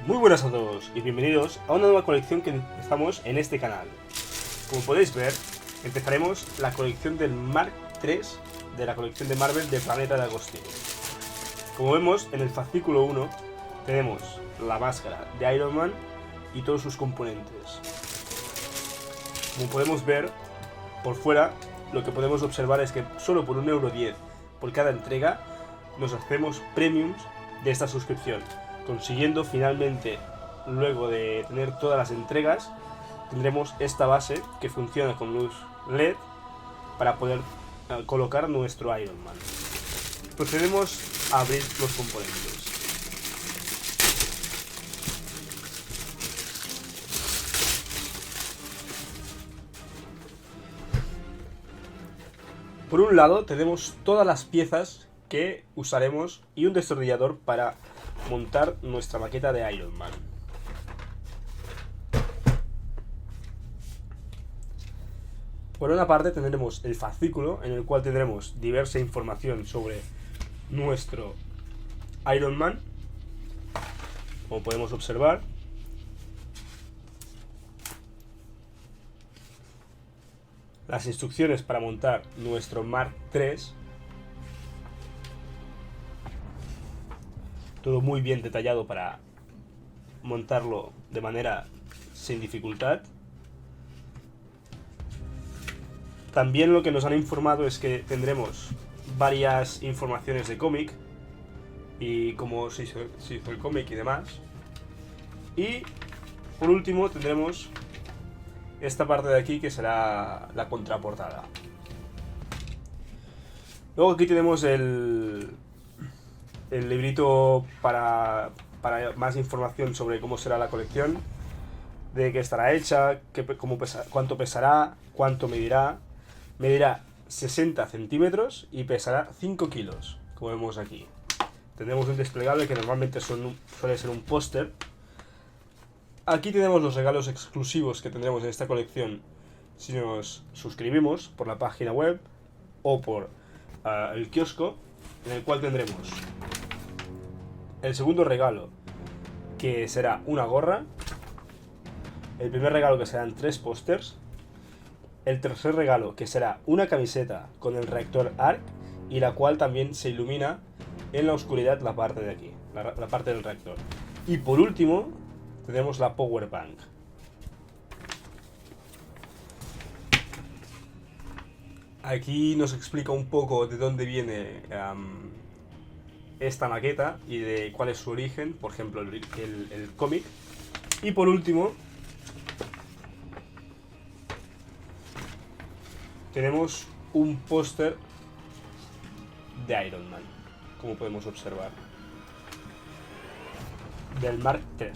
Muy buenas a todos y bienvenidos a una nueva colección que empezamos en este canal. Como podéis ver, empezaremos la colección del Mark III de la colección de Marvel de Planeta de Agostino. Como vemos, en el fascículo 1 tenemos la máscara de Iron Man y todos sus componentes. Como podemos ver, por fuera, lo que podemos observar es que solo por 1,10 € por cada entrega nos hacemos premiums de esta suscripción, consiguiendo finalmente, luego de tener todas las entregas, tendremos esta base que funciona con luz LED para poder colocar nuestro Iron Man. Procedemos a abrir los componentes. Por un lado tenemos todas las piezas que usaremos y un destornillador para montar nuestra maqueta de Iron Man. Por una parte tendremos el fascículo en el cual tendremos diversa información sobre nuestro Iron Man, como podemos observar. Las instrucciones para montar nuestro Mark III. Todo muy bien detallado para montarlo de manera sin dificultad. También lo que nos han informado es que tendremos varias informaciones de cómic y cómo se hizo el cómic y demás. Y por último tendremos esta parte de aquí que será la contraportada. Luego aquí tenemos el librito para más información sobre cómo será la colección, de qué estará hecha, cuánto pesará, cuánto medirá. Medirá 60 centímetros y pesará 5 kilos, como vemos aquí. Tendremos un desplegable que normalmente suele ser un póster. Aquí tenemos los regalos exclusivos que tendremos en esta colección si nos suscribimos por la página web o por el kiosco, en el cual tendremos el segundo regalo, que será una gorra. El primer regalo, que serán 3 pósters. El tercer regalo, que será una camiseta con el reactor ARC, y la cual también se ilumina en la oscuridad la parte de aquí, la parte del reactor. Y por último tenemos la Power Bank. Aquí nos explica un poco de dónde viene esta maqueta y de cuál es su origen, por ejemplo el cómic. Y por último tenemos un póster de Iron Man, como podemos observar, del Mark III.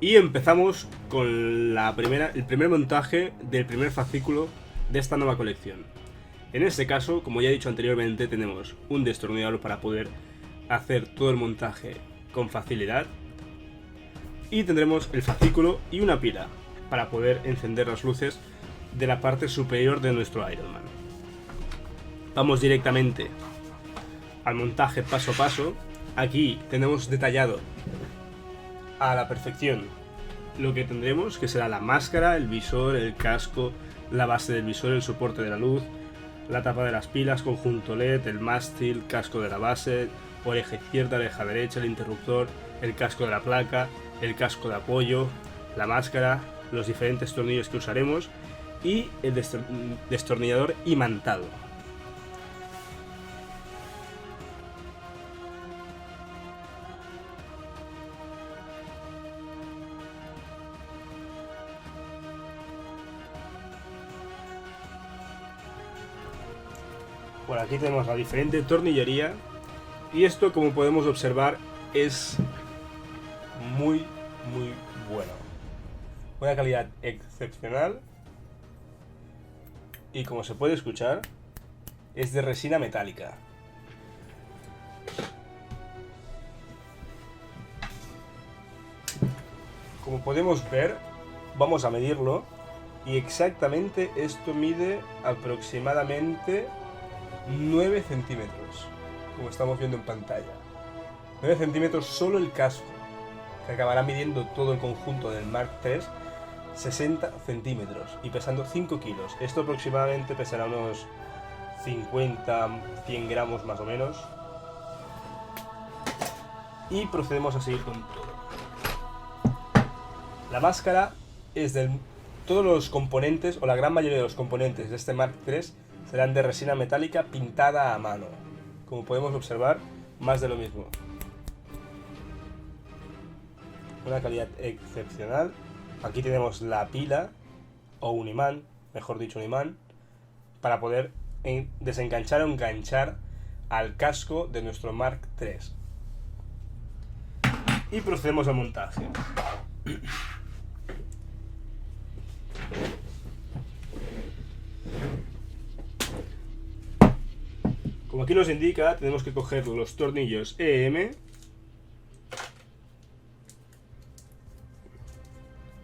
Y empezamos con el primer montaje del primer fascículo de esta nueva colección. En este caso, como ya he dicho anteriormente, tenemos un destornillador para poder hacer todo el montaje con facilidad. Y tendremos el fascículo y una pila para poder encender las luces de la parte superior de nuestro Iron Man. Vamos directamente al montaje paso a paso. Aquí tenemos detallado a la perfección lo que tendremos, que será la máscara, el visor, el casco, la base del visor, el soporte de la luz, la tapa de las pilas, conjunto LED, el mástil, casco de la base, oreja izquierda, oreja derecha, el interruptor, el casco de la placa, el casco de apoyo, la máscara, los diferentes tornillos que usaremos y el destornillador imantado. Por aquí tenemos la diferente tornillería y esto, como podemos observar, es muy bueno. Una calidad excepcional y, como se puede escuchar, es de resina metálica. Como podemos ver, vamos a medirlo y exactamente esto mide aproximadamente 9 centímetros, como estamos viendo en pantalla. 9 centímetros solo el casco, que acabará midiendo todo el conjunto del Mark III 60 centímetros y pesando 5 kilos. Esto aproximadamente pesará unos 50-100 gramos más o menos. Y procedemos a seguir con todo. La máscara es del... Todos los componentes, o la gran mayoría de los componentes de este Mark III, serán de resina metálica pintada a mano. Como podemos observar, más de lo mismo. Una calidad excepcional. Aquí tenemos la pila, o un imán, mejor dicho un imán, para poder desenganchar o enganchar al casco de nuestro Mark III. Y procedemos al montaje. Como aquí nos indica, tenemos que coger los tornillos EM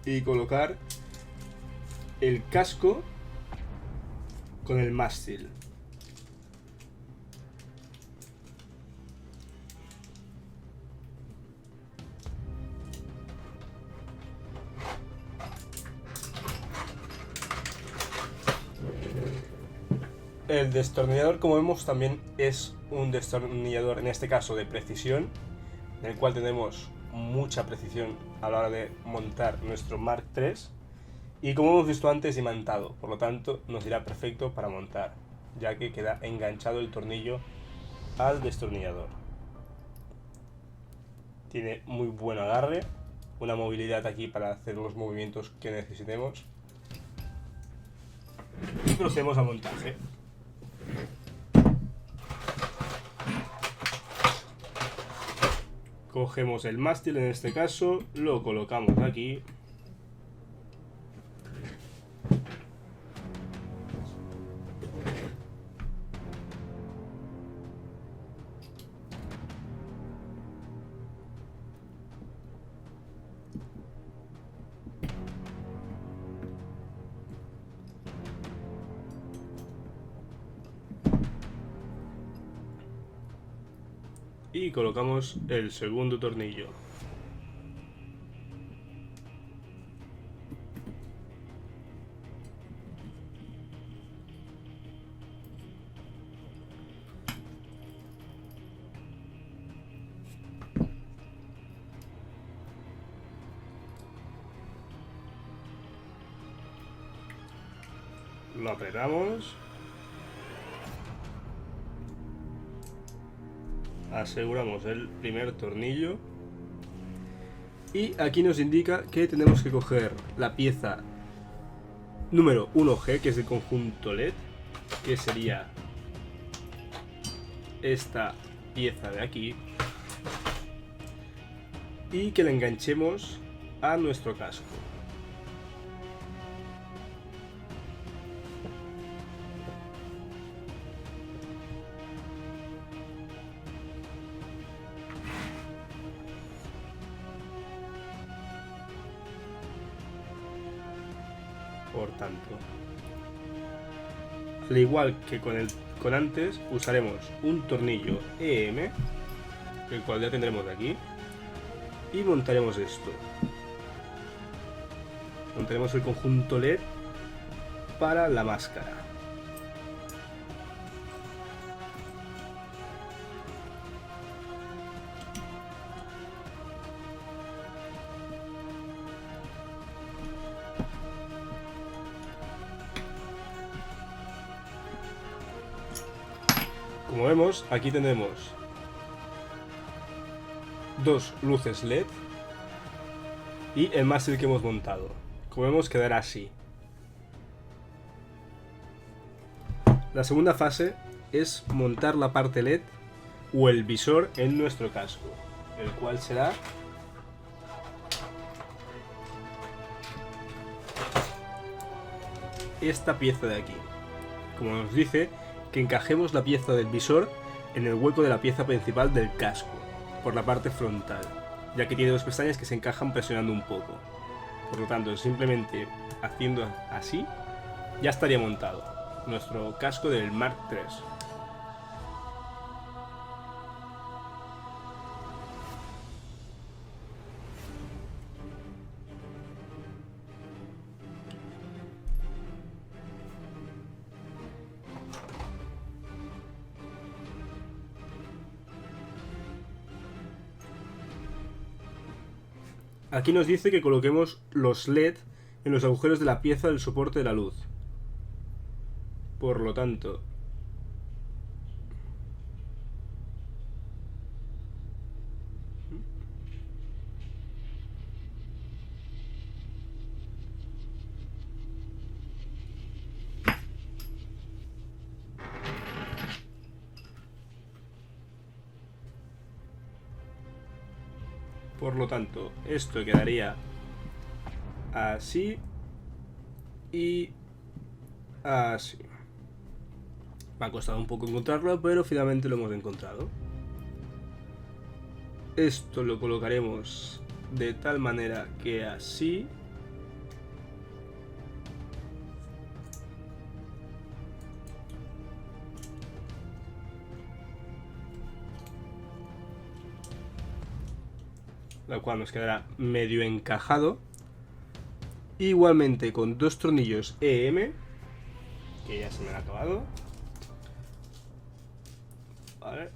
y colocar el casco con el mástil. El destornillador, como vemos, también es un destornillador, en este caso de precisión, en el cual tenemos mucha precisión a la hora de montar nuestro Mark III, y como hemos visto antes, imantado, por lo tanto nos irá perfecto para montar, ya que queda enganchado el tornillo al destornillador. Tiene muy buen agarre, una movilidad aquí para hacer los movimientos que necesitemos, y procedemos al montaje. Cogemos el mástil, en este caso, lo colocamos aquí. Y colocamos el segundo tornillo. Lo apretamos. Aseguramos el primer tornillo. Y aquí nos indica que tenemos que coger la pieza número 1G, que es el conjunto LED, que sería esta pieza de aquí, y que la enganchemos a nuestro casco. Por tanto, al igual que con antes, usaremos un tornillo EM, el cual ya tendremos de aquí, y montaremos esto. Montaremos el conjunto LED para la máscara. Como vemos, aquí tenemos dos luces LED y el mástil que hemos montado. Como vemos, quedará así. La segunda fase es montar la parte LED o el visor en nuestro casco, el cual será esta pieza de aquí. Como nos dice, que encajemos la pieza del visor en el hueco de la pieza principal del casco, por la parte frontal, ya que tiene dos pestañas que se encajan presionando un poco. Por lo tanto, simplemente haciendo así, ya estaría montado nuestro casco del Mark III. Aquí nos dice que coloquemos los LED en los agujeros de la pieza del soporte de la luz. Por lo tanto, esto quedaría así y así. Me ha costado un poco encontrarlo, pero finalmente lo hemos encontrado. Esto lo colocaremos de tal manera que así. Lo cual nos quedará medio encajado. Igualmente con dos tornillos EM, que ya se me han acabado. Vale.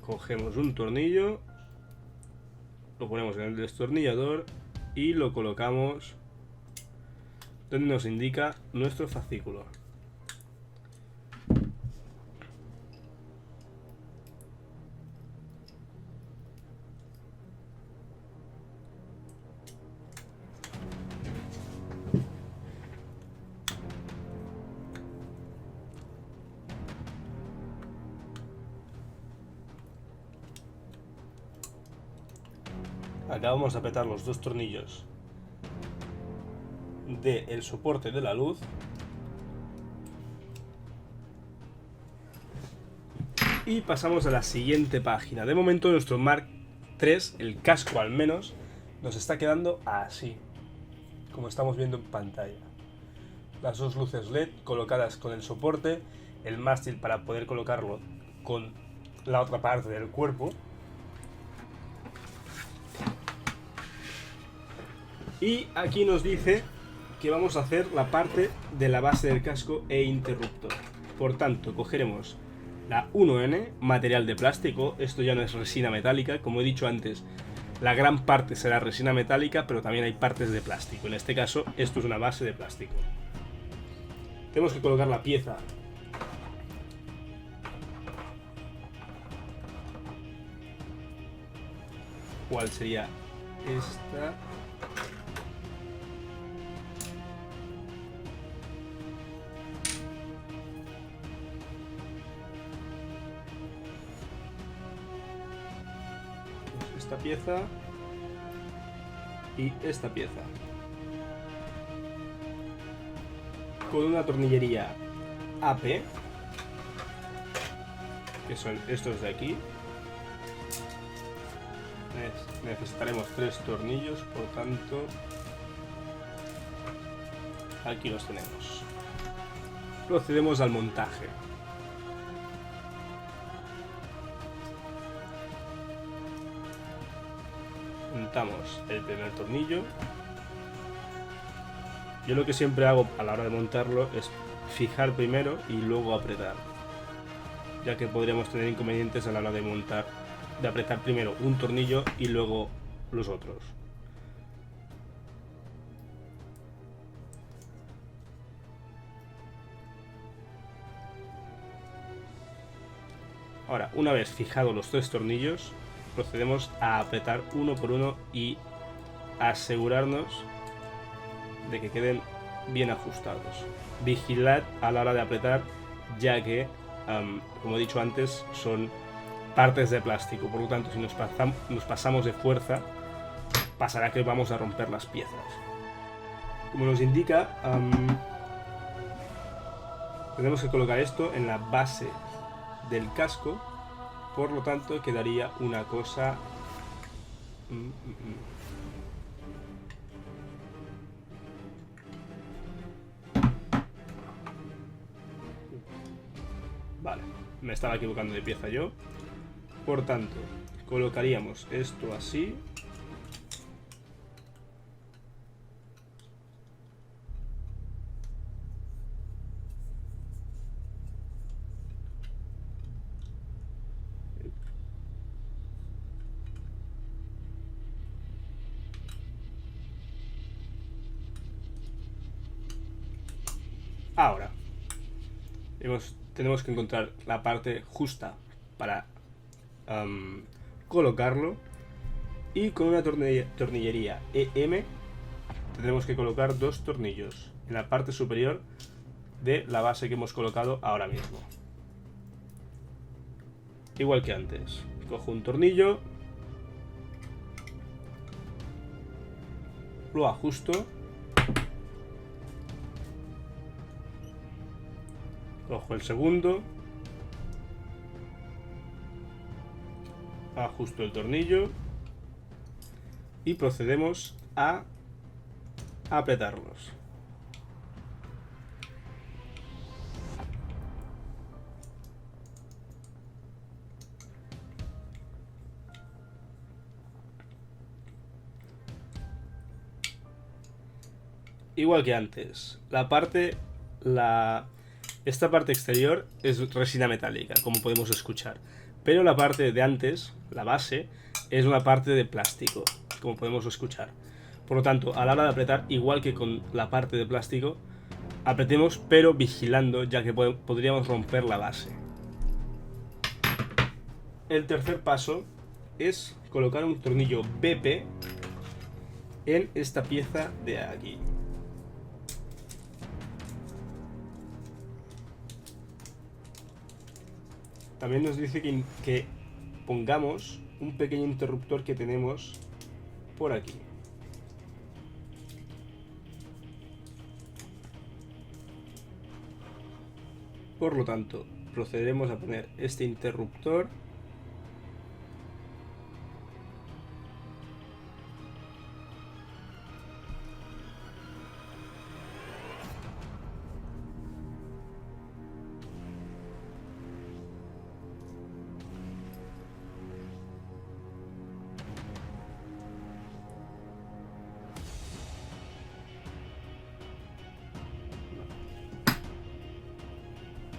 Cogemos un tornillo, lo ponemos en el destornillador y lo colocamos donde nos indica nuestro fascículo. Acá vamos a apretar los dos tornillos del soporte de la luz y pasamos a la siguiente página. De momento nuestro Mark III, el casco al menos, nos está quedando así, como estamos viendo en pantalla. Las dos luces LED colocadas con el soporte, el mástil para poder colocarlo con la otra parte del cuerpo. Y aquí nos dice que vamos a hacer la parte de la base del casco e interruptor. Por tanto, cogeremos la 1N, material de plástico. Esto ya no es resina metálica. Como he dicho antes, la gran parte será resina metálica, pero también hay partes de plástico. En este caso, esto es una base de plástico. Tenemos que colocar la pieza ¿cuál sería esta? Esta pieza y esta pieza con una tornillería AP, que son estos de aquí. Necesitaremos 3 tornillos, por tanto aquí los tenemos. Procedemos al montaje. Montamos el primer tornillo. Yo lo que siempre hago a la hora de montarlo es fijar primero y luego apretar, ya que podríamos tener inconvenientes a la hora de montar, de apretar primero un tornillo y luego los otros. Ahora, una vez fijados los 3 tornillos, procedemos a apretar uno por uno y asegurarnos de que queden bien ajustados. Vigilad a la hora de apretar, ya que, como he dicho antes, son partes de plástico. Por lo tanto, si nos pasamos de fuerza, pasará que vamos a romper las piezas. Como nos indica, tenemos que colocar esto en la base del casco. Por lo tanto, quedaría una cosa... Vale, me estaba equivocando de pieza yo. Por tanto, colocaríamos esto así. Ahora tenemos que encontrar la parte justa para colocarlo, y con una tornillería EM tendremos que colocar 2 tornillos en la parte superior de la base que hemos colocado ahora mismo. Igual que antes, cojo un tornillo, lo ajusto, cojo el segundo, ajusto el tornillo y procedemos a apretarlos. Igual que antes, esta parte exterior es resina metálica, como podemos escuchar, pero la parte de antes, la base, es una parte de plástico, como podemos escuchar. Por lo tanto, a la hora de apretar, igual que con la parte de plástico, apretemos pero vigilando, ya que podríamos romper la base. El tercer paso es colocar un tornillo BP en esta pieza de aquí. También nos dice que pongamos un pequeño interruptor que tenemos por aquí. Por lo tanto, procederemos a poner este interruptor .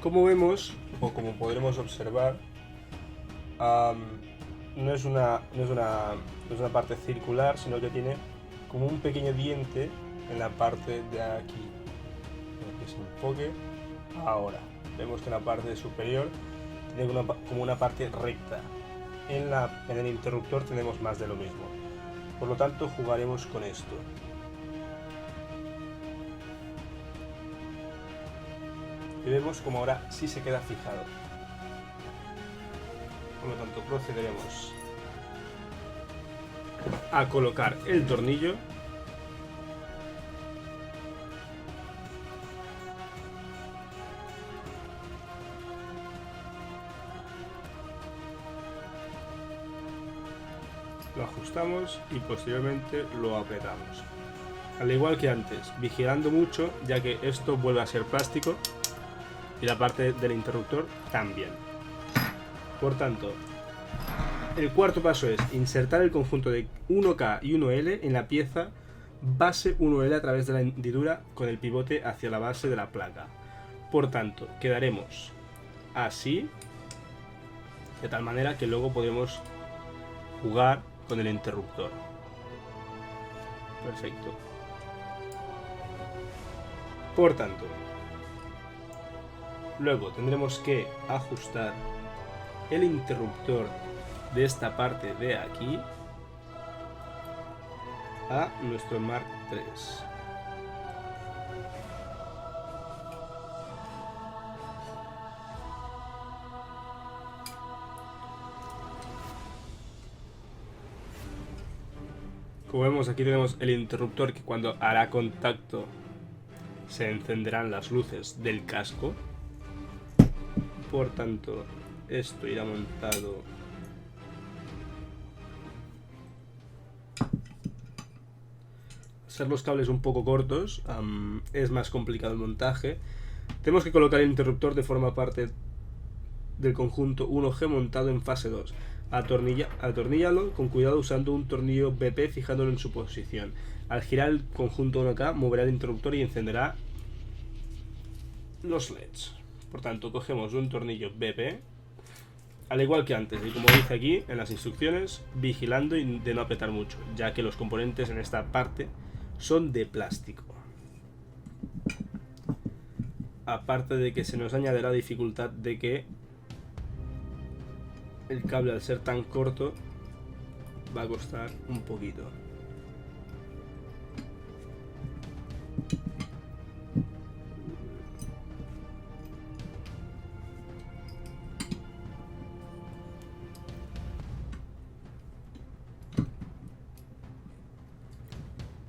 Como vemos, o como podremos observar, no es una parte circular, sino que tiene como un pequeño diente en la parte de aquí. Que se enfoque. Ahora, vemos que en la parte superior tiene como una parte recta. En el interruptor tenemos más de lo mismo. Por lo tanto, jugaremos con esto. Y vemos como ahora sí se queda fijado. Por lo tanto, procederemos a colocar el tornillo . Lo ajustamos y posteriormente lo apretamos. Al igual que antes, vigilando mucho, ya que esto vuelve a ser plástico y la parte del interruptor también. Por tanto, el cuarto paso es insertar el conjunto de 1K y 1L en la pieza base 1L a través de la hendidura con el pivote hacia la base de la placa. Por tanto, quedaremos así, de tal manera que luego podremos jugar con el interruptor. Perfecto. Por tanto, luego tendremos que ajustar el interruptor de esta parte de aquí a nuestro Mark III. Como vemos, aquí tenemos el interruptor que cuando hará contacto se encenderán las luces del casco. Por tanto, esto irá montado ser los cables un poco cortos, es más complicado el montaje. Tenemos que colocar el interruptor de forma parte del conjunto 1G montado en fase 2. Atorníllalo con cuidado usando un tornillo BP fijándolo en su posición. Al girar el conjunto 1K moverá el interruptor y encenderá los LEDs. Por tanto, cogemos un tornillo BP, al igual que antes, y como dice aquí en las instrucciones, vigilando y de no apretar mucho, ya que los componentes en esta parte son de plástico. Aparte de que se nos añade la dificultad de que el cable, al ser tan corto, va a costar un poquito.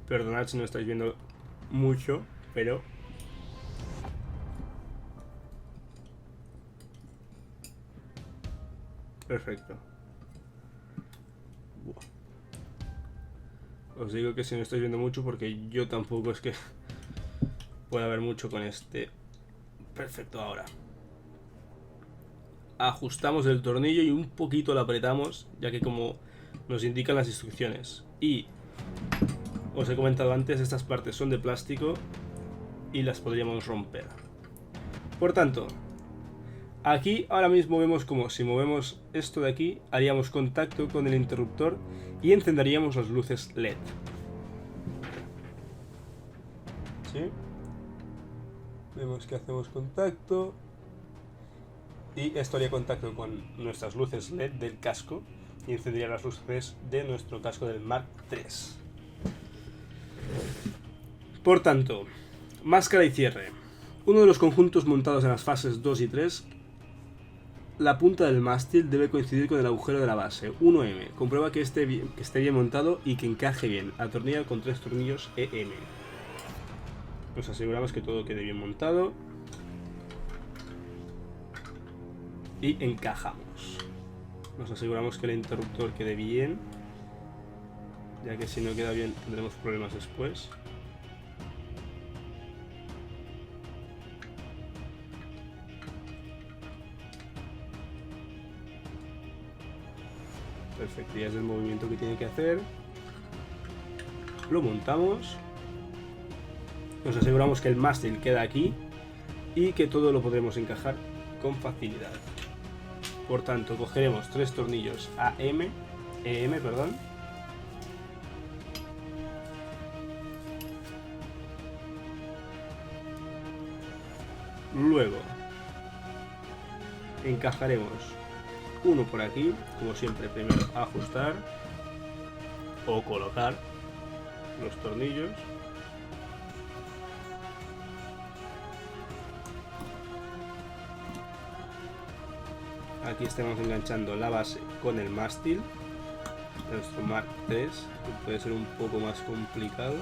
Perdonad si no estáis viendo mucho, pero perfecto. Buah. Os digo que si no estáis viendo mucho, porque yo tampoco es que pueda ver mucho con este. Perfecto, ahora ajustamos el tornillo y un poquito lo apretamos, ya que como nos indican las instrucciones. Y os he comentado antes, estas partes son de plástico y las podríamos romper. Por tanto, aquí ahora mismo vemos como si movemos esto de aquí, haríamos contacto con el interruptor y encenderíamos las luces LED. ¿Sí? Vemos que hacemos contacto y esto haría contacto con nuestras luces LED del casco y encendería las luces de nuestro casco del Mark III. Por tanto, máscara y cierre. Uno de los conjuntos montados en las fases 2 y 3, la punta del mástil debe coincidir con el agujero de la base, 1M. Comprueba que esté bien montado y que encaje bien. Atornilla con 3 tornillos EM. Nos aseguramos que todo quede bien montado. Y encajamos. Nos aseguramos que el interruptor quede bien, ya que si no queda bien tendremos problemas después. Perfecto, ya es el movimiento que tiene que hacer. Lo montamos. Nos aseguramos que el mástil queda aquí y que todo lo podremos encajar con facilidad. Por tanto, cogeremos 3 tornillos EM, perdón. Luego encajaremos uno por aquí, como siempre, primero ajustar o colocar los tornillos. Aquí estamos enganchando la base con el mástil de nuestro Mark III, que puede ser un poco más complicado.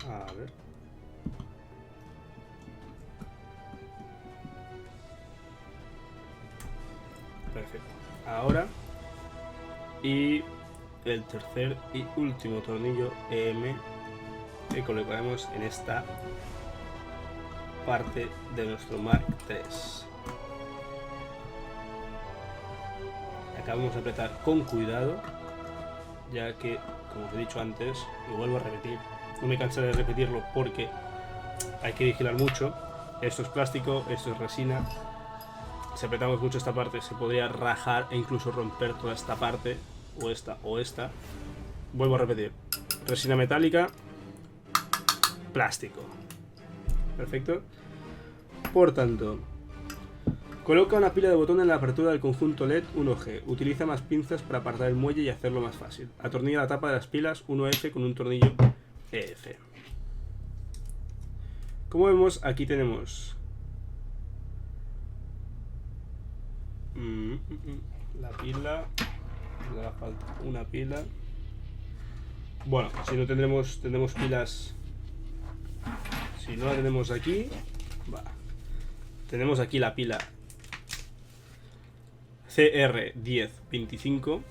A ver. Perfecto. Ahora, y el tercer y último tornillo EM que colocaremos en esta parte de nuestro Mark III. Acá vamos a apretar con cuidado, ya que, como os he dicho antes, y vuelvo a repetir, no me cansaré de repetirlo porque hay que vigilar mucho. Esto es plástico, esto es resina. Si apretamos mucho esta parte se podría rajar e incluso romper toda esta parte, o esta o esta. Vuelvo a repetir, resina metálica, plástico. Perfecto. Por tanto, coloca una pila de botones en la apertura del conjunto LED 1G. Utiliza más pinzas para apartar el muelle y hacerlo más fácil. Atornilla la tapa de las pilas 1F con un tornillo EF. Como vemos, aquí tenemos la pila. Le hará falta una pila. Bueno, si no tendremos pilas. Si no la tenemos aquí, va. Tenemos aquí la pila CR1025.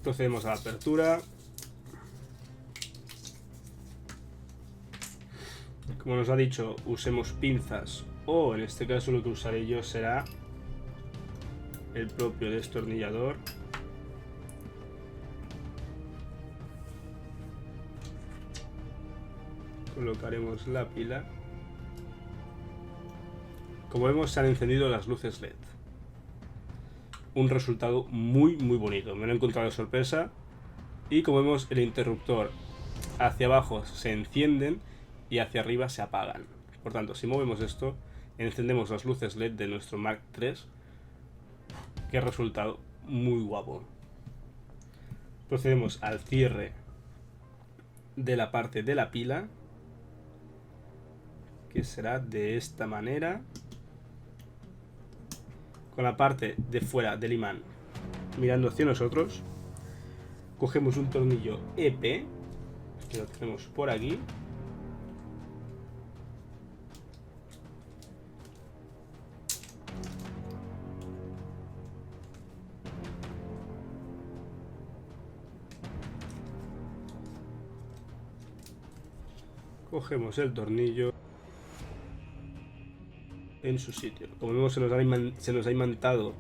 Procedemos a la apertura. Como nos ha dicho, usemos pinzas, o en este caso lo que usaré yo será el propio destornillador. Colocaremos la pila Como vemos, se han encendido las luces LED. Un resultado muy bonito. Me lo he encontrado de sorpresa. Y como vemos, el interruptor hacia abajo se encienden y hacia arriba se apagan. Por tanto, si movemos esto, encendemos las luces LED de nuestro Mark III. Qué resultado muy guapo. Procedemos al cierre de la parte de la pila, que será de esta manera, con la parte de fuera del imán mirando hacia nosotros. Cogemos un tornillo EP, que lo tenemos por aquí, cogemos el tornillo en su sitio. Como vemos, se nos ha imantado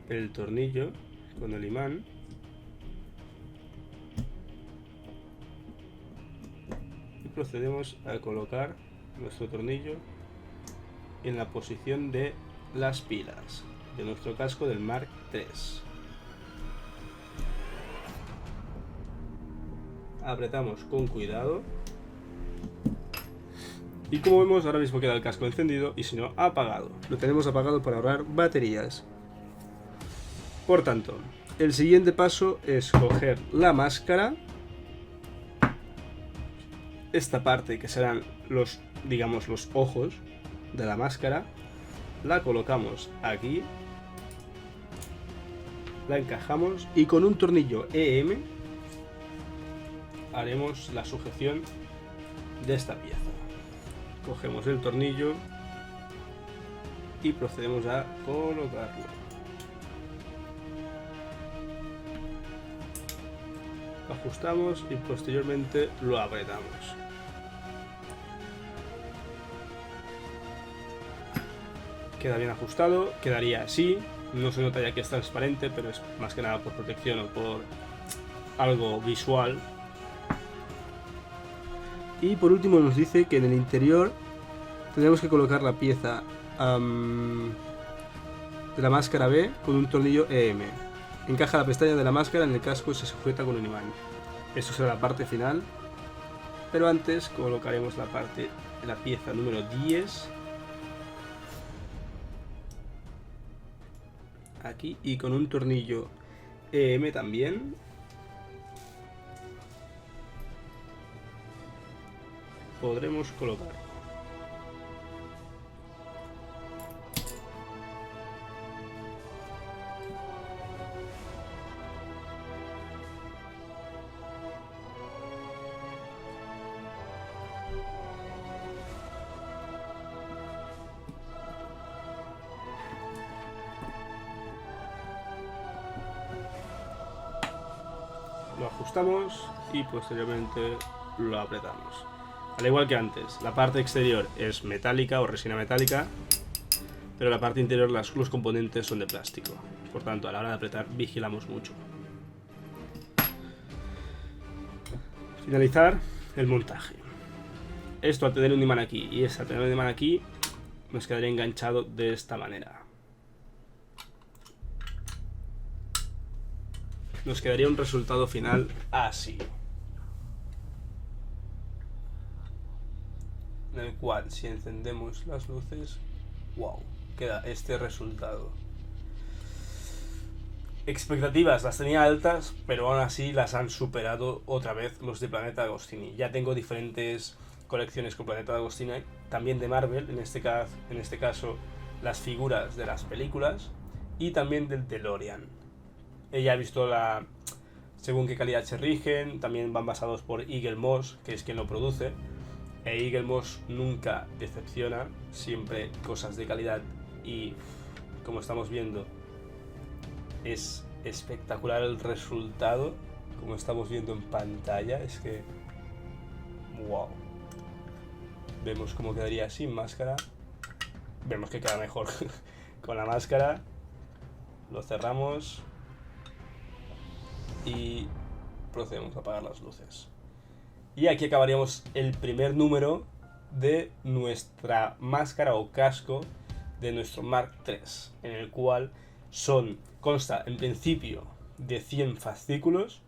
el tornillo con el imán. Y procedemos a colocar nuestro tornillo en la posición de las pilas de nuestro casco del Mark III. Apretamos con cuidado. Y como vemos, ahora mismo queda el casco encendido y si no, apagado. Lo tenemos apagado para ahorrar baterías. Por tanto, el siguiente paso es coger la máscara. Esta parte que serán los, digamos, los ojos de la máscara. La colocamos aquí. La encajamos y con un tornillo EM haremos la sujeción de esta pieza. Cogemos el tornillo y procedemos a colocarlo. Ajustamos y posteriormente lo apretamos. Queda bien ajustado, quedaría así. No se nota ya que es transparente, pero es más que nada por protección o por algo visual. Y por último nos dice que en el interior tendremos que colocar la pieza de la máscara B con un tornillo EM. Encaja la pestaña de la máscara en el casco y se sujeta con un imán. Esto será la parte final, pero antes colocaremos la pieza número 10 aquí y con un tornillo EM también podremos colocar. Lo ajustamos y posteriormente lo apretamos. Al igual que antes, la parte exterior es metálica o resina metálica, pero la parte interior, los componentes son de plástico. Por tanto, a la hora de apretar vigilamos mucho. Finalizar el montaje. Esto al tener un imán aquí y al tener un imán aquí, nos quedaría enganchado de esta manera. Nos quedaría un resultado final así. En el cual, si encendemos las luces, wow, queda este resultado. Expectativas las tenía altas, pero aún así las han superado otra vez los de Planeta Agostini. Ya tengo diferentes colecciones con Planeta Agostini, también de Marvel, en este caso las figuras de las películas y también del DeLorean. Ella ha visto según qué calidad se rigen, también van basados por Eagle Moss, que es quien lo produce. Eagle Moss nunca decepciona, siempre cosas de calidad y, como estamos viendo, es espectacular el resultado, como estamos viendo en pantalla, es que wow. Vemos cómo quedaría sin máscara, vemos que queda mejor con la máscara, lo cerramos y procedemos a apagar las luces. Y aquí acabaríamos el primer número de nuestra máscara o casco de nuestro Mark III, en el cual consta en principio de 100 fascículos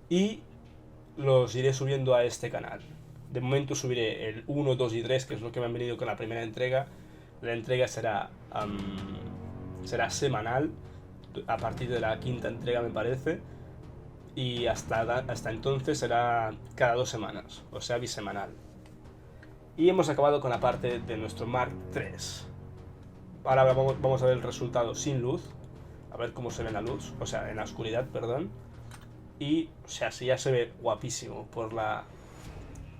y los iré subiendo a este canal. De momento subiré el 1, 2 y 3, que es lo que me han venido con la primera entrega. La entrega será semanal, a partir de la quinta entrega me parece, y hasta entonces será cada 2 semanas, o sea bisemanal. Y hemos acabado con la parte de nuestro Mark III. Ahora vamos a ver el resultado sin luz, a ver cómo se ve en la luz, o sea, en la oscuridad, perdón. Y, o sea, si ya se ve guapísimo con la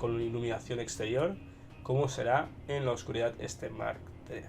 iluminación exterior, cómo será en la oscuridad este Mark III.